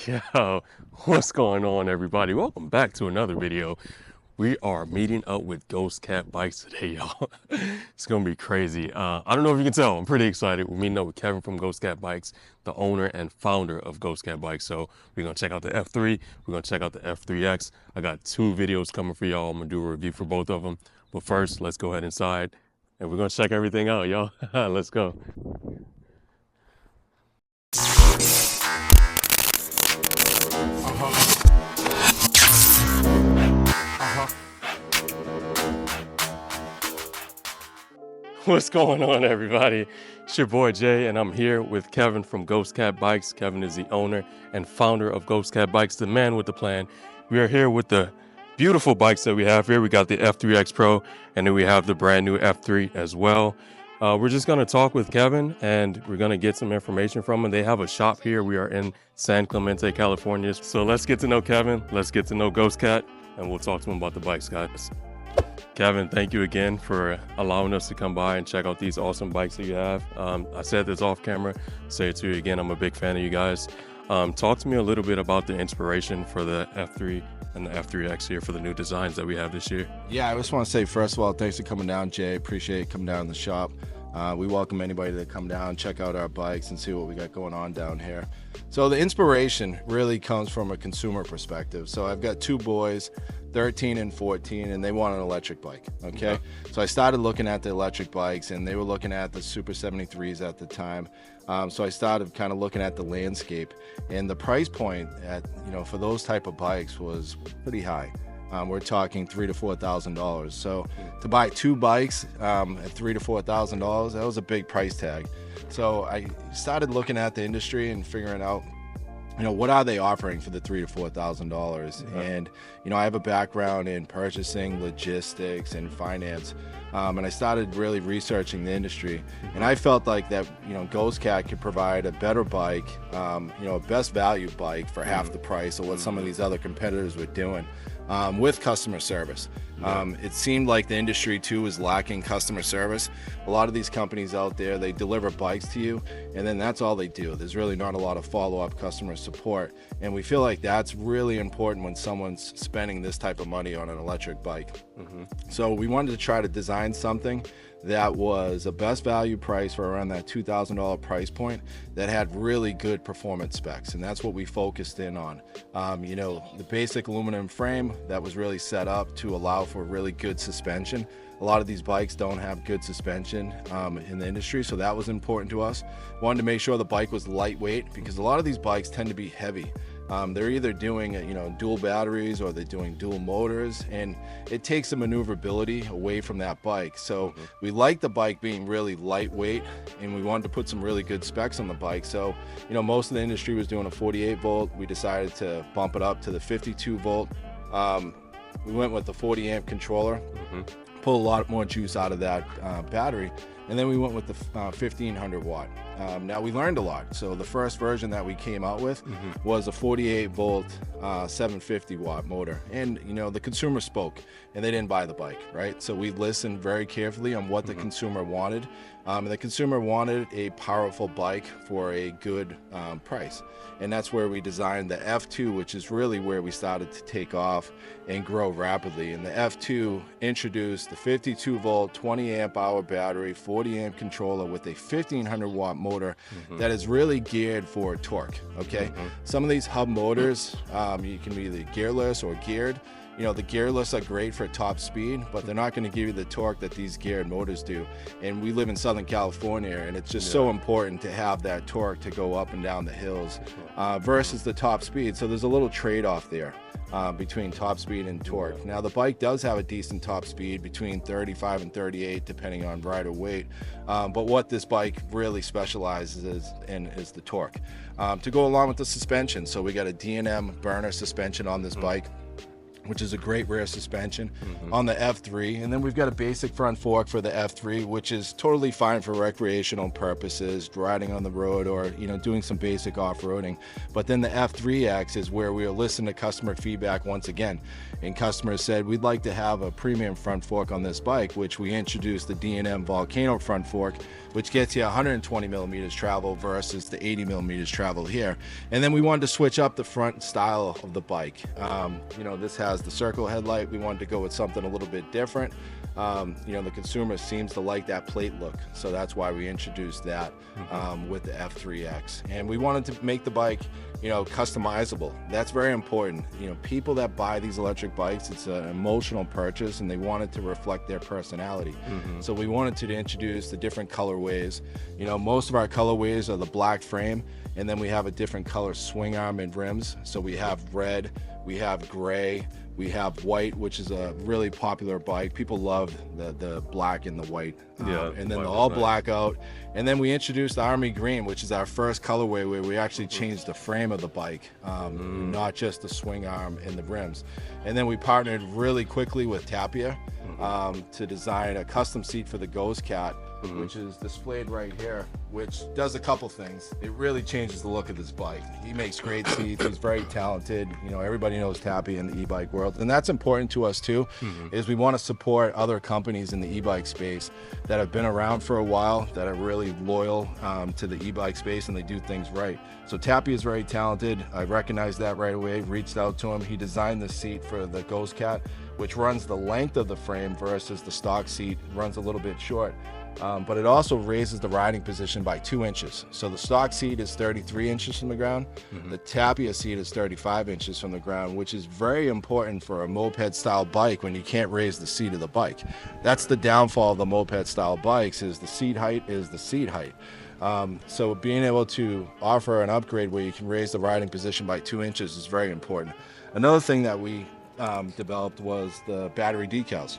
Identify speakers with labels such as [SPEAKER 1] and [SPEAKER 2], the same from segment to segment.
[SPEAKER 1] Yo, what's going on, everybody? Welcome back to another video. We are meeting up with GhostCat Bikes today, y'all. It's gonna be crazy. I don't know if you can tell, I'm pretty excited. We're meeting up with Kevin from GhostCat Bikes, the owner and founder of GhostCat Bikes. So we're gonna check out the F3, we're gonna check out the F3X. I got two videos coming for y'all. I'm gonna do a review for both of them. But first, let's go ahead inside and we're gonna check everything out, y'all. Let's go. What's going on, everybody? It's your boy Jay, and I'm here with Kevin from GhostCat Bikes. Kevin is the owner and founder of GhostCat Bikes, the man with the plan. We are here with the beautiful bikes that we have here. We got the F3X Pro, and then we have the brand new F3 as well. We're just going to talk with Kevin, and we're going to get some information from him. They have a shop here. We are in San Clemente, California. So let's get to know Kevin. Let's get to know GhostCat, and we'll talk to him about the bikes, guys. Kevin, thank you again for allowing us to come by and check out these awesome bikes that you have. I said this off camera, say it to you again, I'm a big fan of you guys. Talk to me a little bit about the inspiration for the F3 and the F3X here for the new designs that we have this year.
[SPEAKER 2] Yeah, I just want to say, first of all, thanks for coming down, Jay. Appreciate coming down to the shop. We welcome anybody to come down, check out our bikes and see what we got going on down here. So the inspiration really comes from a consumer perspective. So I've got two boys, 13 and 14, and they want an electric bike, okay? So I started looking at the electric bikes, and they were looking at the Super 73s at the time. So I started kind of looking at the landscape, and the price point at, for those type of bikes was pretty high. We're talking $3,000 to $4,000. So to buy two bikes at $3,000 to $4,000, that was a big price tag. So I started looking at the industry and figuring out, what are they offering for the $3,000 to $4,000? And I have a background in purchasing, logistics, and finance, and I started really researching the industry. And I felt like that GhostCat could provide a better bike, a best value bike for half the price of what some of these other competitors were doing. With customer service. It seemed like the industry too was lacking customer service. A lot of these companies out there, they deliver bikes to you and then that's all they do. There's really not a lot of follow-up customer support, and we feel like that's really important when someone's spending this type of money on an electric bike. So we wanted to try to design something that was a best value price for around that $2,000 price point that had really good performance specs, and that's what we focused in on. The basic aluminum frame that was really set up to allow for really good suspension. A lot of these bikes don't have good suspension in the industry, so that was important to us. Wanted to make sure the bike was lightweight because a lot of these bikes tend to be heavy. They're either doing dual batteries or they're doing dual motors, and it takes the maneuverability away from that bike. So we like the bike being really lightweight, and we wanted to put some really good specs on the bike. So most of the industry was doing a 48 volt. We decided to bump it up to the 52 volt. We went with the 40 amp controller, pull a lot more juice out of that battery, and then we went with the 1500 watt. Now we learned a lot. So the first version that we came out with was a 48 volt 750 watt motor, and the consumer spoke and they didn't buy the bike, right? So we listened very carefully on what the consumer wanted, and the consumer wanted a powerful bike for a good price, and that's where we designed the F2, which is really where we started to take off and grow rapidly. And the F2 introduced the 52 volt 20 amp hour battery, 40 amp controller with a 1500 watt motor that is really geared for torque, okay? Some of these hub motors, you can be either gearless or geared. The gearless are great for top speed, but they're not going to give you the torque that these geared motors do. And we live in Southern California, and it's just so important to have that torque to go up and down the hills versus the top speed. So there's a little trade-off there between top speed and torque. Now the bike does have a decent top speed between 35 and 38 depending on rider weight, but what this bike really specializes in is the torque to go along with the suspension. So we got a D&M burner suspension on this bike. which is a great rear suspension on the F3. And then we've got a basic front fork for the F3, which is totally fine for recreational purposes, riding on the road or, you know, doing some basic off-roading. But then the F3X is where we'll listen to customer feedback once again. And customers said, we'd like to have a premium front fork on this bike, which we introduced the D&M Volcano front fork, which gets you 120 millimeters travel versus the 80 millimeters travel here. And then we wanted to switch up the front style of the bike. You know, this has the circle headlight. We wanted to go with something a little bit different. You know, the consumer seems to like that plate look, so that's why we introduced that with the F3X. And we wanted to make the bike, you know, customizable. That's very important. You know, people that buy these electric bikes, it's an emotional purchase, and they want it to reflect their personality. So we wanted to introduce the different colorways. You know, most of our colorways are the black frame, and then we have a different color swing arm and rims. So we have red, we have gray, we have white, which is a really popular bike. People love the black and the white. And then the all black out. And then we introduced the Army Green, which is our first colorway where we actually changed the frame of the bike, not just the swing arm and the rims. And then we partnered really quickly with Tapia to design a custom seat for the GhostCat, which is displayed right here, which does a couple things. It really changes the look of this bike. He makes great seats. He's very talented. You know, everybody knows Tapia in the e-bike world, and that's important to us too. Is we want to support other companies in the e-bike space that have been around for a while, that are really loyal to the e-bike space, and they do things right. So Tapia is very talented. I recognized that right away. Reached out to him. He designed the seat for the GhostCat, which runs the length of the frame versus the stock seat. It runs a little bit short. But it also raises the riding position by 2 inches. So the stock seat is 33 inches from the ground. The Tapia seat is 35 inches from the ground, which is very important for a moped style bike when you can't raise the seat of the bike. That's the downfall of the moped style bikes, is the seat height is the seat height. So being able to offer an upgrade where you can raise the riding position by 2 inches is very important. Another thing that we developed was the battery decals.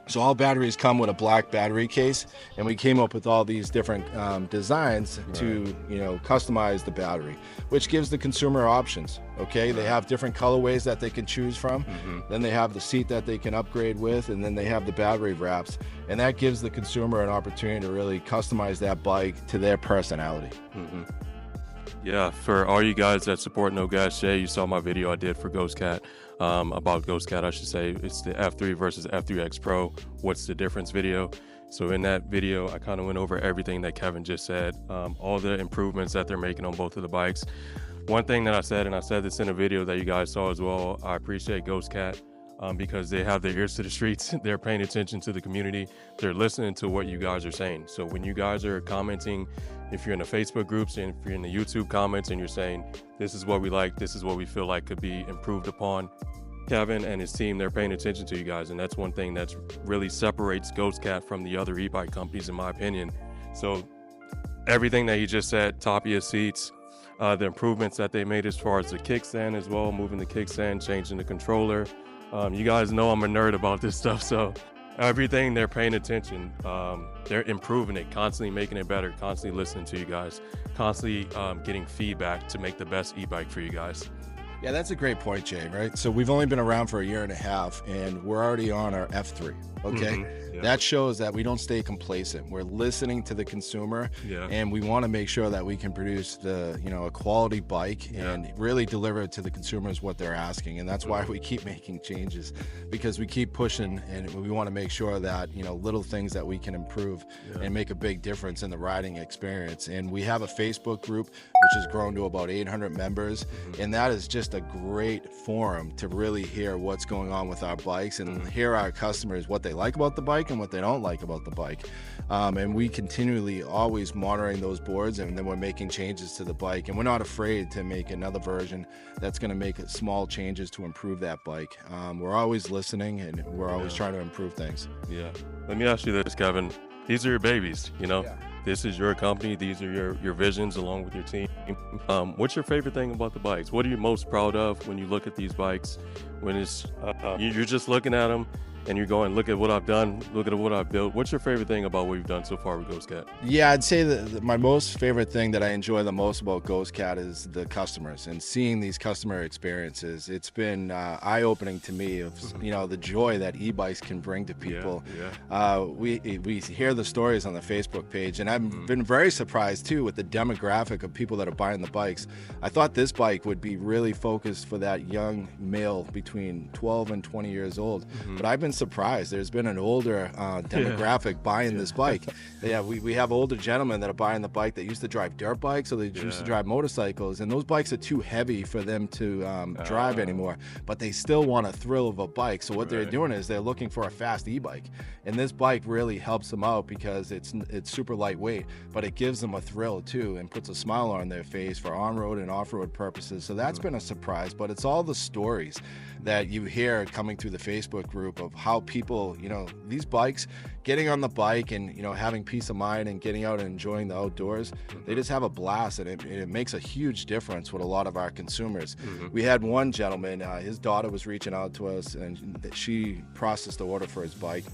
[SPEAKER 2] So all batteries come with a black battery case, and we came up with all these different designs to, you know, customize the battery, which gives the consumer options. Okay, they have different colorways that they can choose from. Then they have the seat that they can upgrade with, and then they have the battery wraps, and that gives the consumer an opportunity to really customize that bike to their personality.
[SPEAKER 1] Yeah, for all you guys that support No Gas Jay, you saw my video I did for GhostCat, about GhostCat, I should say. It's the F3 versus F3X Pro. What's the difference video? So in that video, I kind of went over everything that Kevin just said, all the improvements that they're making on both of the bikes. One thing that I said, and I said this in a video that you guys saw as well, I appreciate GhostCat because they have their ears to the streets. They're paying attention to the community. They're listening to what you guys are saying. So when you guys are commenting, if you're in the Facebook groups and if you're in the YouTube comments and you're saying, this is what we like, this is what we feel like could be improved upon, Kevin and his team, they're paying attention to you guys. And that's one thing that's really separates GhostCat from the other e-bike companies, in my opinion. So everything that you just said, Tapia seats, the improvements that they made as far as the kickstand as well, moving the kickstand, changing the controller. You guys know I'm a nerd about this stuff, so everything, they're paying attention. They're improving it, constantly making it better, constantly listening to you guys, constantly getting feedback to make the best e-bike for you guys.
[SPEAKER 2] Yeah, that's a great point, Jay, right? So we've only been around for a year and a half, and we're already on our F3, okay? That shows that we don't stay complacent. We're listening to the consumer, and we want to make sure that we can produce the, you know, a quality bike and really deliver it to the consumers what they're asking. And that's why we keep making changes, because we keep pushing, and we want to make sure that, you know, little things that we can improve and make a big difference in the riding experience. And we have a Facebook group which has grown to about 800 members, and that is just a great forum to really hear what's going on with our bikes and hear our customers what they like about the bike and what they don't like about the bike. And we continually always monitoring those boards, and then we're making changes to the bike, and we're not afraid to make another version that's going to make small changes to improve that bike. We're always listening, and we're always trying to improve things.
[SPEAKER 1] Let me ask you this, Kevin. These are your babies, you know? This is your company. These are your visions along with your team. What's your favorite thing about the bikes? What are you most proud of when you look at these bikes? When it's you're just looking at them and you're going, look at what I've done, look at what I've built. What's your favorite thing about what we've done so far with GhostCat?
[SPEAKER 2] Yeah, I'd say that my most favorite thing that I enjoy the most about GhostCat is the customers and seeing these customer experiences. It's been eye-opening to me of the joy that e-bikes can bring to people. We hear the stories on the Facebook page, and I've been very surprised too with the demographic of people that are buying the bikes. I thought this bike would be really focused for that young male between 12 and 20 years old, but I've been surprised. There's been an older demographic buying this bike. We have older gentlemen that are buying the bike that used to drive dirt bikes, or they used to drive motorcycles, and those bikes are too heavy for them to drive anymore, but they still want a thrill of a bike. So what they're doing is they're looking for a fast e-bike, and this bike really helps them out because it's super lightweight, but it gives them a thrill too and puts a smile on their face for on-road and off-road purposes. So that's been a surprise, but it's all the stories that you hear coming through the Facebook group of how people, these bikes, getting on the bike and having peace of mind and getting out and enjoying the outdoors, they just have a blast, and it makes a huge difference with a lot of our consumers. We had one gentleman, his daughter was reaching out to us, and she processed the order for his bike,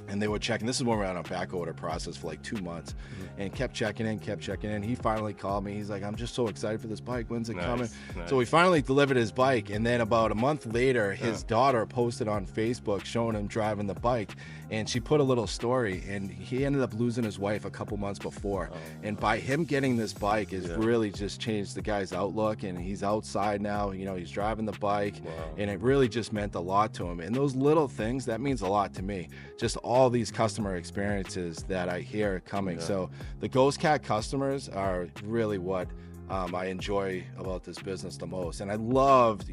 [SPEAKER 2] and they were checking. This is when we were on a back order process for like 2 months, and kept checking in. He finally called me. He's like, I'm just so excited for this bike. When's it coming? So we finally delivered his bike, and then about a month later, his daughter posted on Facebook showing him driving the bike, and she put a little story, and he ended up losing his wife a couple months before. And by him getting this bike has really just changed the guy's outlook, and he's outside now, he's driving the bike, and it really just meant a lot to him. And those little things, that means a lot to me. Just all these customer experiences that I hear coming. So the GhostCat customers are really what I enjoy about this business the most. And I loved,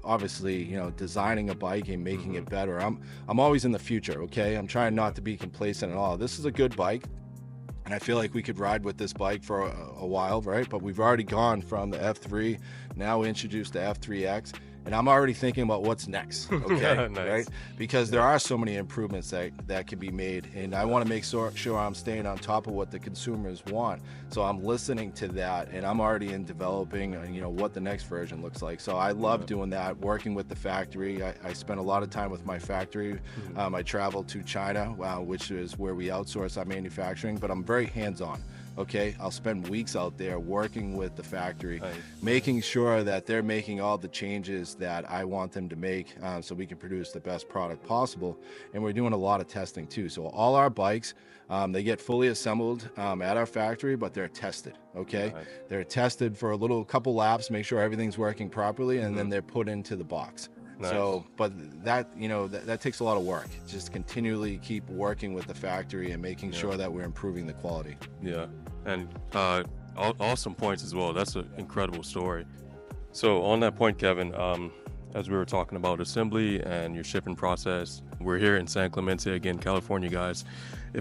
[SPEAKER 2] obviously, designing a bike and making it better. I'm always in the future, okay? I'm trying not to be complacent at all. This is a good bike, and I feel like we could ride with this bike for a while, right? But we've already gone from the F3, now introduced the F3X, and I'm already thinking about what's next, okay?
[SPEAKER 1] Nice.
[SPEAKER 2] Right? Because there are so many improvements that can be made, and I want to make sure I'm staying on top of what the consumers want. So I'm listening to that, and I'm already in developing, what the next version looks like. So I love doing that, working with the factory. I spend a lot of time with my factory. I travel to China, which is where we outsource our manufacturing, but I'm very hands-on. Okay, I'll spend weeks out there working with the factory, making sure that they're making all the changes that I want them to make, so we can produce the best product possible. And we're doing a lot of testing too. So all our bikes, they get fully assembled at our factory, but they're tested. Okay, they're tested for a couple laps, make sure everything's working properly, and then they're put into the box. So, but that, that takes a lot of work. Just continually keep working with the factory and making sure that we're improving the quality.
[SPEAKER 1] And awesome points as well. That's an incredible story. So on that point, Kevin, as we were talking about assembly and your shipping process, we're here in San Clemente, again, California, guys.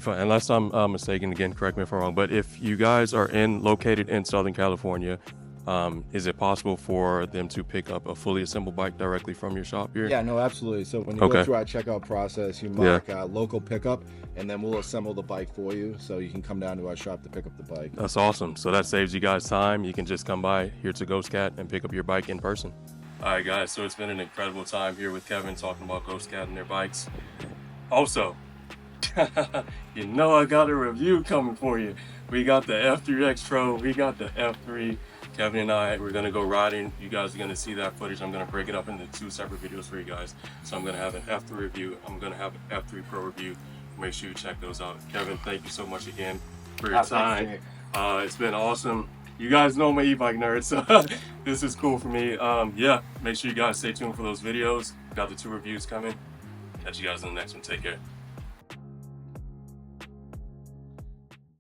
[SPEAKER 1] Unless I'm mistaken, again, correct me if I'm wrong, but if you guys are located in Southern California, is it possible for them to pick up a fully assembled bike directly from your shop here?
[SPEAKER 2] Yeah, no, absolutely. So when you go through our checkout process, you mark local pickup, and then we'll assemble the bike for you, so you can come down to our shop to pick up the bike.
[SPEAKER 1] That's awesome. So that saves you guys time. You can just come by here to GhostCat and pick up your bike in person. All right, guys, so it's been an incredible time here with Kevin talking about GhostCat and their bikes. Also, I got a review coming for you. We got the F3X Pro, we got the F3. Kevin and I, we're gonna go riding. You guys are gonna see that footage. I'm gonna break it up into 2 separate videos for you guys. So I'm gonna have an F3 review, I'm gonna have an F3 Pro review. Make sure you check those out. Kevin, thank you so much again for your time. It's been awesome. You guys know I'm an e-bike nerd, so this is cool for me. Make sure you guys stay tuned for those videos. Got the 2 reviews coming. Catch you guys in the next one. Take care.